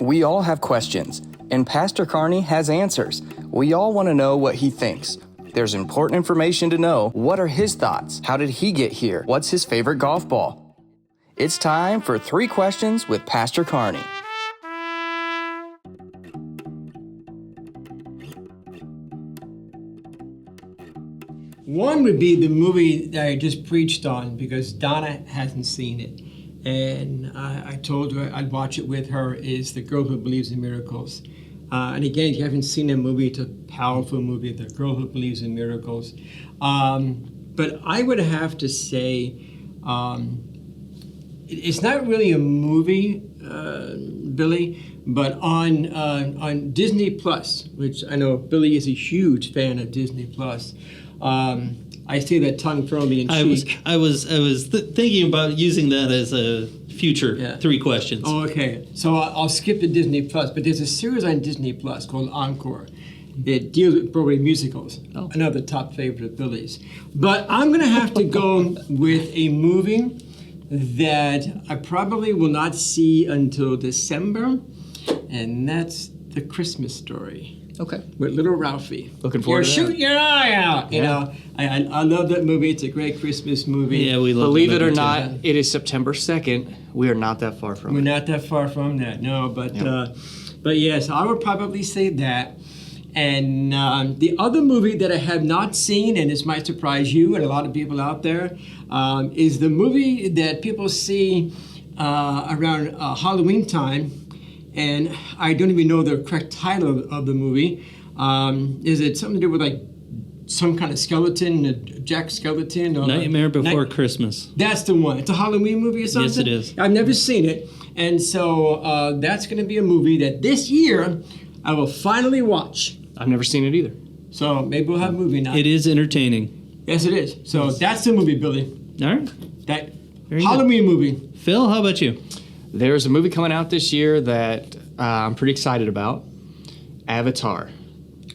We all have questions, and Pastor Carney has answers. We all want to know what he thinks. There's important information to know. What are his thoughts? How did he get here? What's his favorite golf ball? It's time for 3 Questions with Pastor Carney. One would be the movie that I just preached on because Donna hasn't seen it. And I told her I'd watch it with her, is The Girl Who Believes in Miracles. And again, if you haven't seen that movie, it's a powerful movie, The Girl Who Believes in Miracles. But I would have to say, it's not really a movie, Billy, but on Disney Plus, which I know Billy is a huge fan of Disney Plus. I say that tongue firmly in cheek. I was thinking about using that as a future 3 questions. Oh, okay. So I'll skip the Disney Plus, but there's a series on Disney Plus called Encore. It deals with Broadway musicals. Oh. Another top favorite of Billy's. But I'm going to have to go with a movie that I probably will not see until December, and that's The Christmas Story. Okay. With little Ralphie. Looking forward to that. Shoot your eye out. You know, I love that movie. It's a great Christmas movie. Yeah, we love Believe it or too. not, it is September 2nd. We are not that far from it. We're not that far from that, no. But yes, I would probably say that. And the other movie that I have not seen, and this might surprise you and a lot of people out there, is the movie that people see around Halloween time. And I don't even know the correct title of the movie. Is it something to do with like some kind of skeleton, Jack Skeleton? Or Nightmare Before Christmas. That's the one. It's a Halloween movie or something? Yes, it is. I've never seen it. And so that's going to be a movie that this year I will finally watch. I've never seen it either. So maybe we'll have a movie night. It is entertaining. Yes, it is. So that's the movie, Billy. All right. That Very Halloween good. movie. Phil, how about you? There's a movie coming out this year that I'm pretty excited about. Avatar.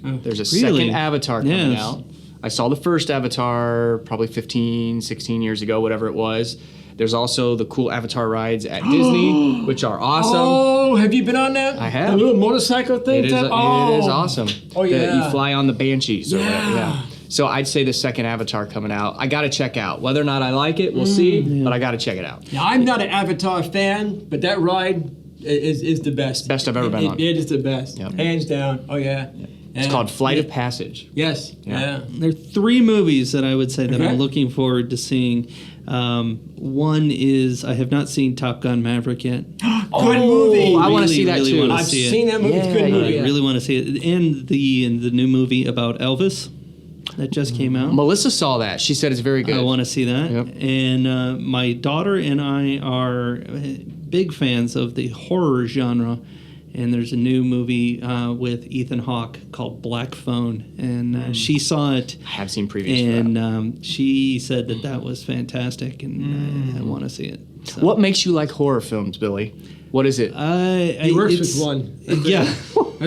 There's a second Avatar coming out. I saw the first Avatar probably 15, 16 years ago, whatever it was. There's also the cool Avatar rides at Disney, which are awesome. Oh, have you been on that? I have. The little motorcycle thing? It is awesome. Oh, yeah. You fly on the Banshees or whatever. Yeah. So I'd say the second Avatar coming out, I got to check out. Whether or not I like it, we'll see, but I got to check it out. Now, I'm not an Avatar fan, but that ride is the best. Best I've ever been on. It is the best. Yep. Hands down. Oh, yeah. It's called Flight of Passage. Yes. Yeah. There are 3 movies that I would say that I'm looking forward to seeing. One is I have not seen Top Gun Maverick yet. Good movie. I want to see that too. I've seen that movie. It's a good movie. I really want to see it. And the new movie about Elvis that just came out. Melissa saw that. She said it's very good. I want to see that. Yep. And my daughter and I are big fans of the horror genre. And there's a new movie with Ethan Hawke called Black Phone. And she saw it. I have seen previews and she said that was fantastic. And I want to see it. So. What makes you like horror films, Billy? What is it? He works with one. Yeah. No.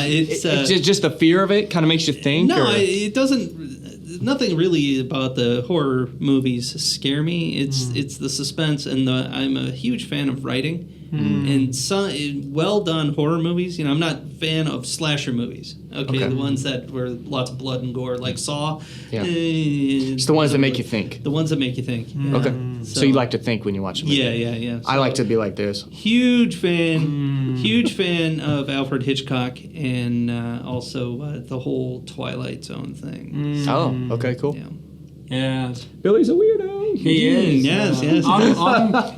It's just the fear of it kind of makes you think? No, or? it doesn't. Nothing really about the horror movies scare me. It's the suspense, and I'm a huge fan of writing. And some well done horror movies. I'm not a fan of slasher movies. Okay, the ones that were lots of blood and gore, like Saw. Yeah. It's the ones that make you think. The ones that make you think. Yeah. Okay. So you like to think when you watch a movie? Yeah. So, I like to be like this. Huge fan of Alfred Hitchcock, and also the whole Twilight Zone thing. Oh, okay, cool. Yeah. Yes. Billy's a weirdo. He is. Yes.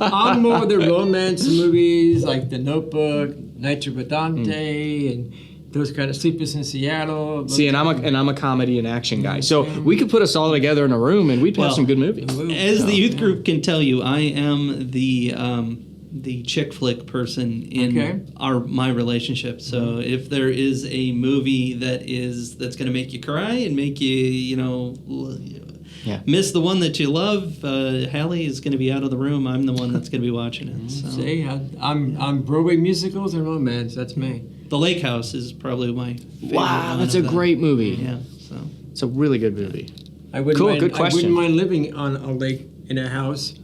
I'm more of the romance movies like The Notebook, Nitro Badante, and those kind of Sleepless in Seattle. See, and I'm a comedy and action guy. So we could put us all together in a room and we'd have some good movies. As the youth group can tell you, I am the chick flick person in my relationship. So if there is a movie that's going to make you cry and make you, miss the one that you love, Hallie is going to be out of the room. I'm the one that's going to be watching it. So. See, I'm Broadway musicals and romance. That's me. The Lake House is probably my favorite. Wow, that's a great movie. Yeah, so it's a really good movie. I wouldn't mind living on a lake in a house.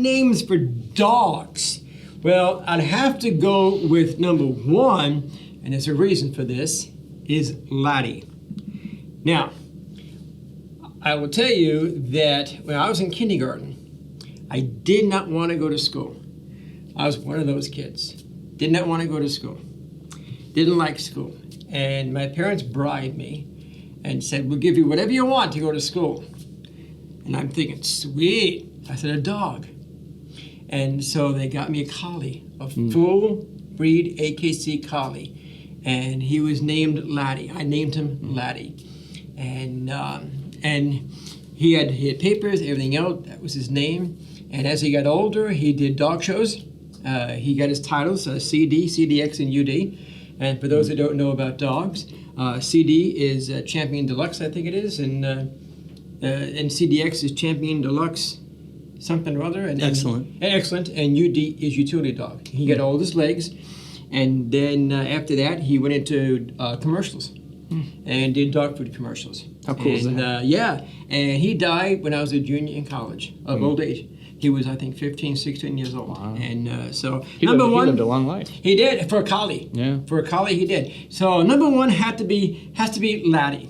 names for dogs. Well, I'd have to go with number one, and there's a reason for this, is Laddie. Now, I will tell you that when I was in kindergarten, I did not want to go to school. I was one of those kids. Did not want to go to school. Didn't like school. And my parents bribed me and said, we'll give you whatever you want to go to school. And I'm thinking, sweet. I said, a dog. And so they got me a collie, a full breed AKC collie. And he was named Laddie. I named him Laddie. And he had papers, everything else. That was his name. And as he got older, he did dog shows. He got his titles, CD, CDX, and UD. And for those who don't know about dogs, CD is Champion Deluxe, I think it is, and CDX is Champion Deluxe something or other. And Excellent. Excellent, and UD is Utility Dog. He got all his legs, and then after that, he went into commercials and did dog food commercials. How cool is that? Yeah, and he died when I was a junior in college of old age. He was, I think, 15, 16 years old. Wow. And so, he lived a long life. He did, for a collie. Yeah. For a collie, he did. So, number one has to be Laddie.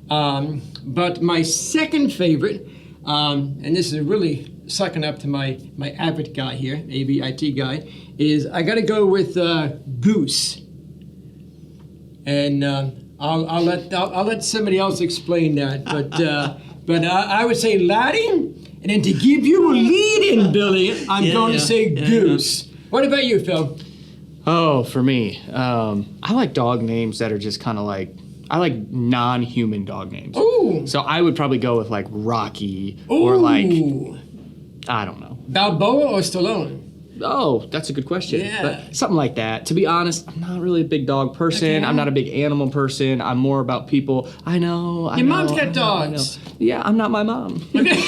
But my second favorite, and this is really sucking up to my avid guy here, AVIT guy, is I got to go with Goose. And I'll let somebody else explain that. But I would say Laddie. And then to give you a lead in, Billy, I'm going to say Goose. What about you, Phil? Oh, for me, I like dog names that are just kind of like, I like non-human dog names. Ooh. So I would probably go with like Rocky or like, I don't know. Balboa or Stallone? Oh, that's a good question. Yeah. But something like that. To be honest, I'm not really a big dog person. Okay. I'm not a big animal person. I'm more about people. I know. Your mom's got dogs. Yeah, I'm not my mom. Okay.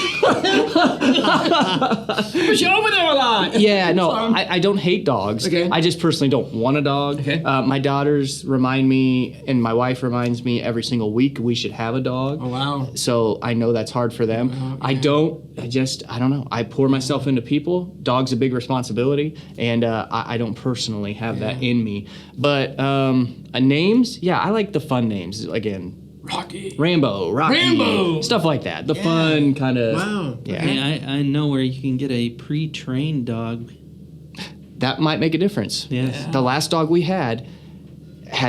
But you're over there a lot. Yeah, no, I don't hate dogs. Okay. I just personally don't want a dog. Okay. My daughters remind me, and my wife reminds me every single week we should have a dog. Oh, wow. So I know that's hard for them. Yeah. I don't know. I pour myself into people. Dog's a big responsibility, and I don't personally have that in me. But names, yeah, I like the fun names. Again, Rocky. Rambo, Rocky, stuff like that. The fun kind of. Wow. Yeah. Hey, I know where you can get a pre-trained dog. That might make a difference. Yes. The last dog we had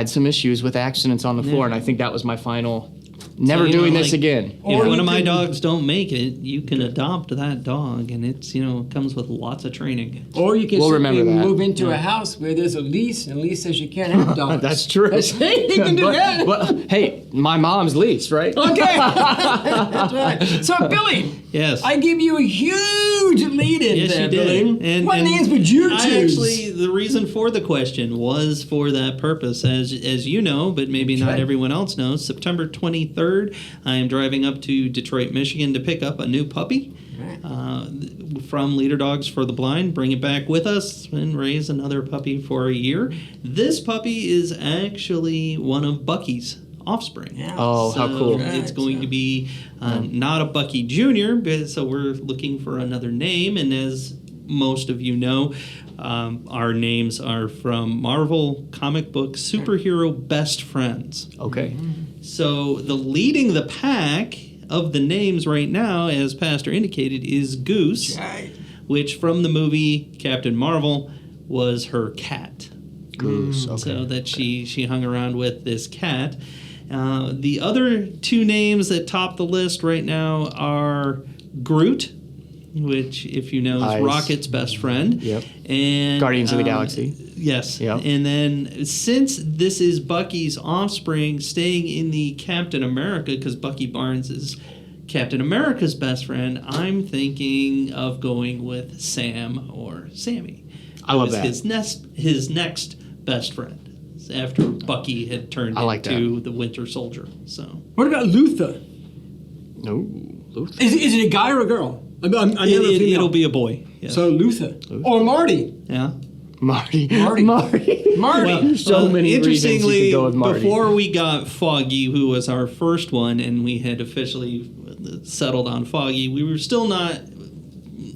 some issues with accidents on the floor, and I think that was my final. Never doing this again. If one of my dogs don't make it, you can adopt that dog, and it's comes with lots of training. Or you can remember that. move into a house where there's a lease, and the lease says you can't have dogs. That's true. You can do that. Well, hey, my mom's lease, right? Okay. That's right. So, Billy. Yes. I give you a huge lead in there, you did. Billy. What names would you choose? The reason for the question was for that purpose. As you know, but maybe not everyone else knows, September 23rd, I am driving up to Detroit, Michigan to pick up a new puppy from Leader Dogs for the Blind, bring it back with us, and raise another puppy for a year. This puppy is actually one of Bucky's offspring. Yeah. Oh, how cool. It's going to be not a Bucky Jr., but so we're looking for another name, and as most of you know, our names are from Marvel comic book superhero best friends. Okay. So the leading the pack of the names right now, as Pastor indicated, is Goose, which from the movie Captain Marvel was her cat. Goose. Okay. So that she hung around with this cat. The other two names that top the list right now are Groot, which, if you know, is Rocket's best friend. Yep. And Guardians of the Galaxy. Yes. Yep. And then since this is Bucky's offspring, staying in the Captain America, because Bucky Barnes is Captain America's best friend, I'm thinking of going with Sam or Sammy. I love that. His next best friend after Bucky had turned into the Winter Soldier. So. What about Luther? No, Luther. Is it a guy or a girl? It'll be a boy. Yes. So Luther. Or Marty. Yeah. Marty. Well, so many reasons you could go with Marty. Before we got Foggy, who was our first one, and we had officially settled on Foggy, we were still not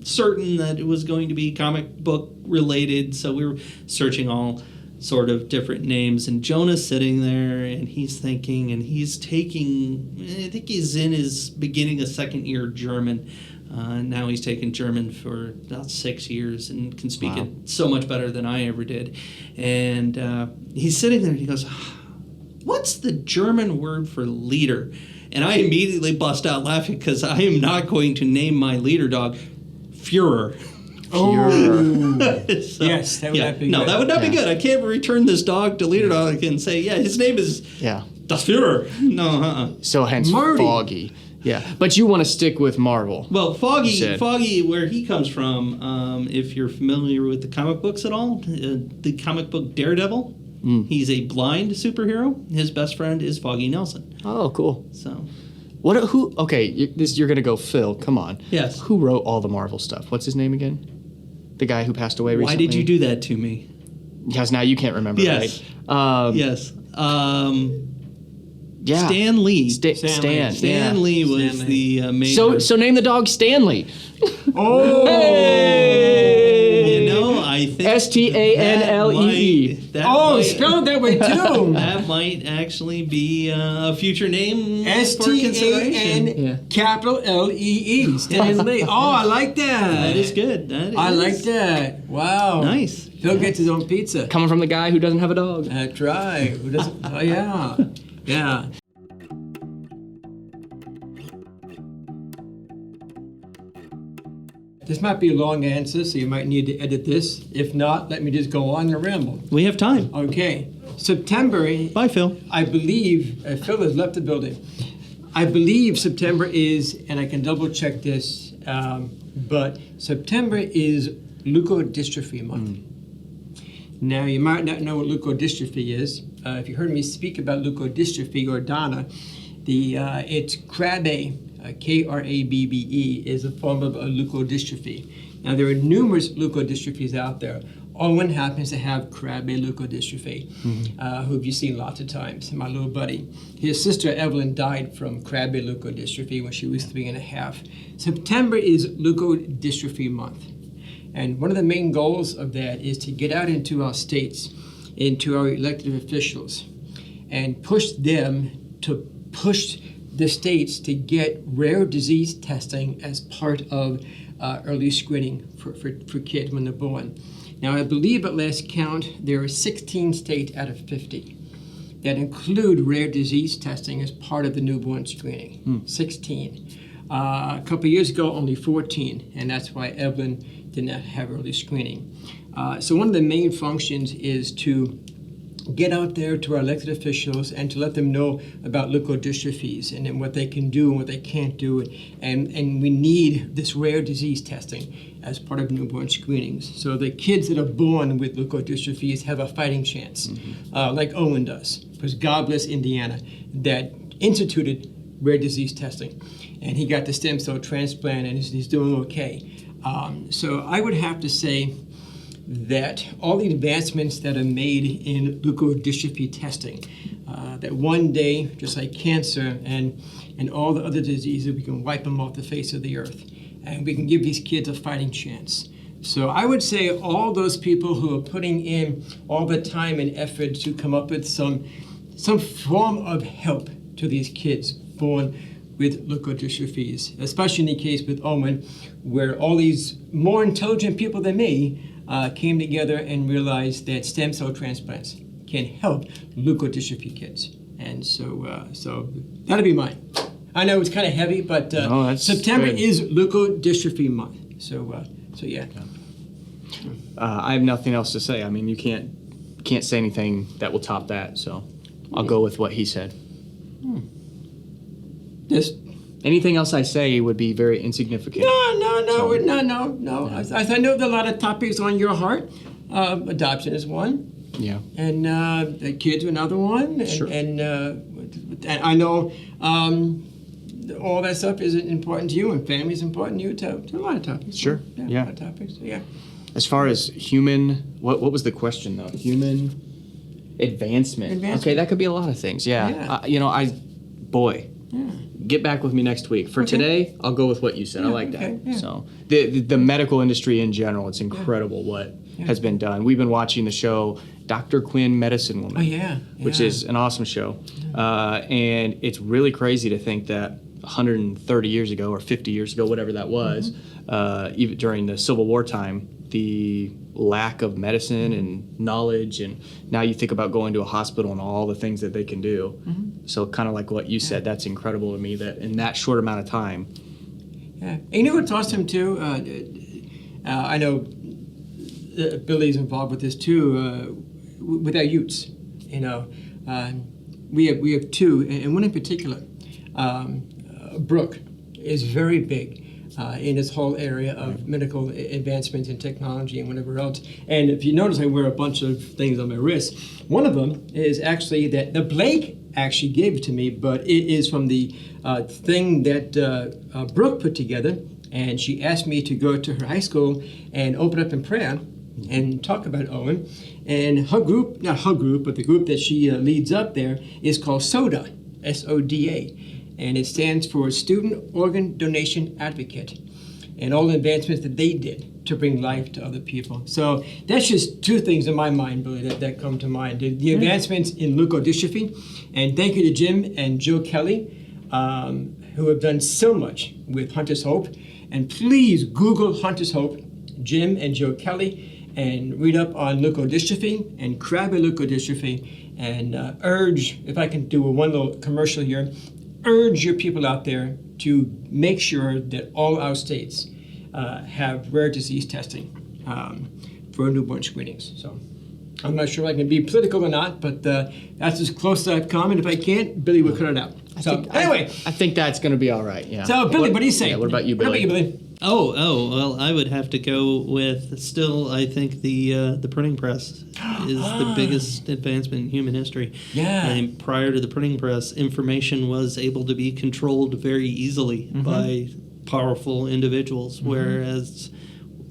certain that it was going to be comic book related, so we were searching all sort of different names, and Jonah's sitting there, and he's thinking, and he's taking, I think he's in his beginning of second year German. Now he's taken German for about 6 years and can speak it so much better than I ever did. And he's sitting there and he goes, "What's the German word for leader?" And I immediately bust out laughing because I am not going to name my leader dog Führer. Oh, So, yes, that would not be good. No, that would not be good. I can't return this dog to leader dog and say, yeah, his name is Das Führer. No, So hence Marty. Foggy. Yeah, but you want to stick with Marvel. Well, Foggy, where he comes from, if you're familiar with the comic books at all, the comic book Daredevil, he's a blind superhero. His best friend is Foggy Nelson. Oh, cool. So, Who? Okay, you're gonna go Phil. Come on. Yes. Who wrote all the Marvel stuff? What's his name again? The guy who passed away recently. why did you do that to me? Because now you can't remember. Yes. Right? Yes. Yeah. Stan Lee. Stan Lee was Stan the major. So name the dog Stanley. Oh, You know, I think Stanlee. spell it that way too. That might actually be a future name for consideration. STAN capital LEE. Stan Lee. Oh, I like that. That is good. I like that. Wow. Nice. Phil gets his own pizza. Coming from the guy who doesn't have a dog. That's right. Who doesn't? Oh yeah. Yeah. This might be a long answer, so you might need to edit this. If not, let me just go on and ramble. We have time. Okay. September, Bye, Phil. I believe, Phil has left the building. I believe September is, and I can double check this, but September is Leukodystrophy month. Now, you might not know what leukodystrophy is. If you heard me speak about leukodystrophy or Donna, it's Krabbe, Krabbe, is a form of a leukodystrophy. Now, there are numerous leukodystrophies out there. Owen happens to have Krabbe leukodystrophy, who you've seen lots of times, my little buddy. His sister Evelyn died from Krabbe leukodystrophy when she was 3.5. September is Leukodystrophy month. And one of the main goals of that is to get out into our states, into our elected officials, and push them to push the states to get rare disease testing as part of early screening for kids when they're born. Now, I believe at last count, there are 16 states out of 50 that include rare disease testing as part of the newborn screening. 16. A couple of years ago, only 14, and that's why Evelyn did not have early screening. So one of the main functions is to get out there to our elected officials and to let them know about leukodystrophies and what they can do and what they can't do. And we need this rare disease testing as part of newborn screenings. So the kids that are born with leukodystrophies have a fighting chance, like Owen does. Because God bless Indiana, that instituted rare disease testing. And he got the stem cell transplant and he's doing okay. So I would have to say that all the advancements that are made in leukodystrophy testing, that one day, just like cancer and all the other diseases, we can wipe them off the face of the earth. And we can give these kids a fighting chance. So I would say all those people who are putting in all the time and effort to come up with some form of help to these kids born with leukodystrophies, especially in the case with Owen, where all these more intelligent people than me came together and realized that stem cell transplants can help leukodystrophy kids. And so that'll be mine. I know it's kind of heavy, but September is Leukodystrophy month. So yeah. I have nothing else to say. I mean, you can't say anything that will top that. So I'll go with what he said. Anything else I say would be very insignificant. No. I know there are a lot of topics on your heart. Adoption is one. Yeah. And the kids are another one. Sure. And I know all that stuff is important to you, and family is important to you, to a lot of topics. Sure. Yeah. A lot of topics. So, yeah. As far as human, what was the question though? Human advancement. Okay, that could be a lot of things. Yeah. Yeah. Yeah. get back with me next week. For today, I'll go with what you said. I like that. Yeah. So the medical industry in general, it's incredible what has been done. We've been watching the show Dr. Quinn, Medicine Woman. Oh, yeah. Which is an awesome show. And it's really crazy to think that 130 years ago or 50 years ago, whatever that was, even during the Civil War time, the lack of medicine and knowledge, and now you think about going to a hospital and all the things that they can do. So kind of like what you said, that's incredible to me that in that short amount of time. Yeah, and you know what's awesome too? I know Billy's involved with this too, with our youths. You know, we have two, and one in particular, Brooke, is very big in this whole area of medical advancements in technology and whatever else. And if you notice, I wear a bunch of things on my wrist. One of them is actually that the Blake actually gave it to me, but it is from the thing that Brooke put together. And she asked me to go to her high school and open up in prayer and talk about Owen. And her group, not her group, but the group that she leads up there is called SODA, SODA. And it stands for Student Organ Donation Advocate, and all the advancements that they did to bring life to other people. So that's just two things in my mind, Billy, that come to mind. The advancements in leukodystrophy, and thank you to Jim and Joe Kelly, who have done so much with Hunter's Hope. And please Google Hunter's Hope, Jim and Joe Kelly, and read up on leukodystrophy and Krabbe leukodystrophy, and urge, if I can do one little commercial here, urge your people out there to make sure that all our states have rare disease testing for newborn screenings. So I'm not sure I can be political or not, but that's as close as I've come. And if I can't, Billy will cut it out. Anyway. I think that's going to be all right, yeah. So, Billy, what do you say? Yeah, what about you, Billy? How about you, Billy? Well, I would have to go with still. I think the printing press is the biggest advancement in human history. Yeah. And prior to the printing press, information was able to be controlled very easily by powerful individuals, whereas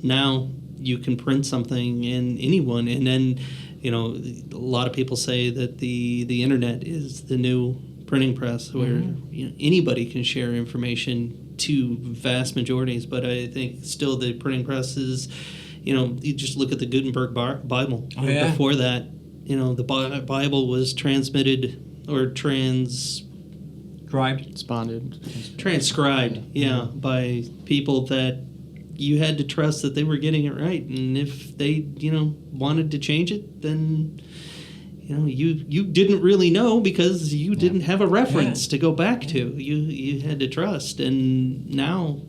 now you can print something in anyone, and then a lot of people say that the internet is the new printing press, where anybody can share information to vast majorities. But I think still the printing press is, you just look at the Gutenberg Bible. Before that, the Bible was transmitted or transcribed, by people that you had to trust that they were getting it right. And if they, wanted to change it, then you didn't really know, because you didn't have a reference to go back to. You had to trust. And now,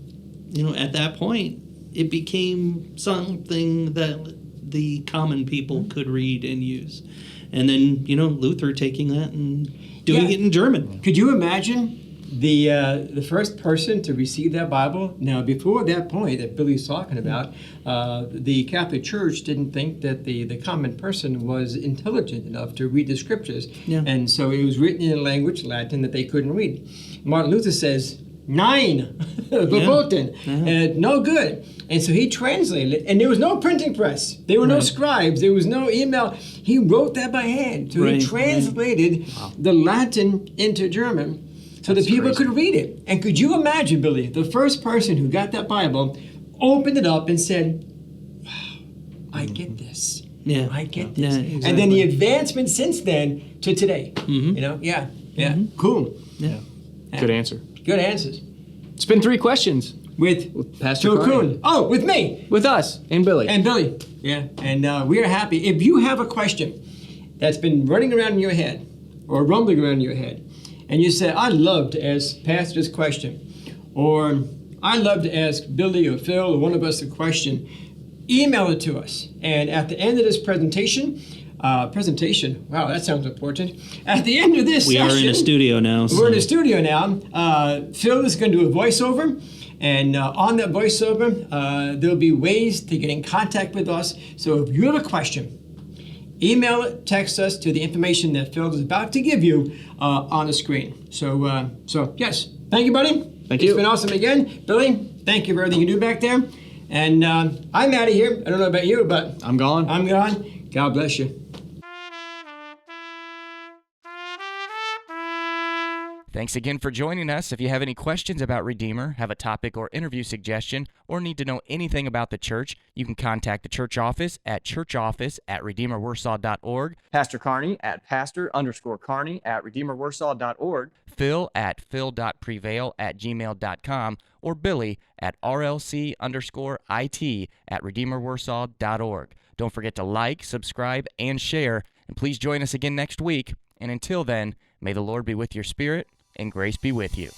at that point, it became something that the common people could read and use. And then, Luther taking that and doing it in German. Could you imagine the first person to receive that Bible? Now, before that point that Billy's talking about, the Catholic Church didn't think that the common person was intelligent enough to read the scriptures. Yeah. And so it was written in a language, Latin, that they couldn't read. Martin Luther says, "Nein, verboten," no good. And so he translated it, and there was no printing press. There were no scribes. There was no email. He wrote that by hand. So he translated the Latin into German, so that people could read it. And could you imagine, Billy, the first person who got that Bible opened it up and said, "Wow, I get this. Yeah, I get this." Yeah, exactly. And then the advancement since then to today. Cool. Yeah. Good answer. Good answers. It's been 3 questions. With Pastor Joe Carney. Kuhn. Oh, with me. With us and Billy. Yeah. And we are happy. If you have a question that's been running around in your head or rumbling around in your head, and you say, "I'd love to ask Pastor this question," or "I'd love to ask Billy or Phil or one of us a question," email it to us. And at the end of this presentation, wow, that sounds important. At the end of this session, we are in a studio now. We're in a studio now. Phil is going to do a voiceover. And on that voiceover, there'll be ways to get in contact with us. So if you have a question, email it, text us to the information that Phil is about to give you on the screen. So yes, thank you, buddy. Thank you. It's been awesome again. Billy, thank you for everything you do back there. And I'm out of here. I don't know about you, but I'm gone. God bless you. Thanks again for joining us. If you have any questions about Redeemer, have a topic or interview suggestion, or need to know anything about the church, you can contact the church office at churchoffice@redeemerwarsaw.org, Pastor Carney at pastor_Carney@redeemerwarsaw.org, Phil at phil.prevail@gmail.com, or Billy at rlc_it@redeemerwarsaw.org. Don't forget to like, subscribe, and share, and please join us again next week. And until then, may the Lord be with your spirit, and grace be with you.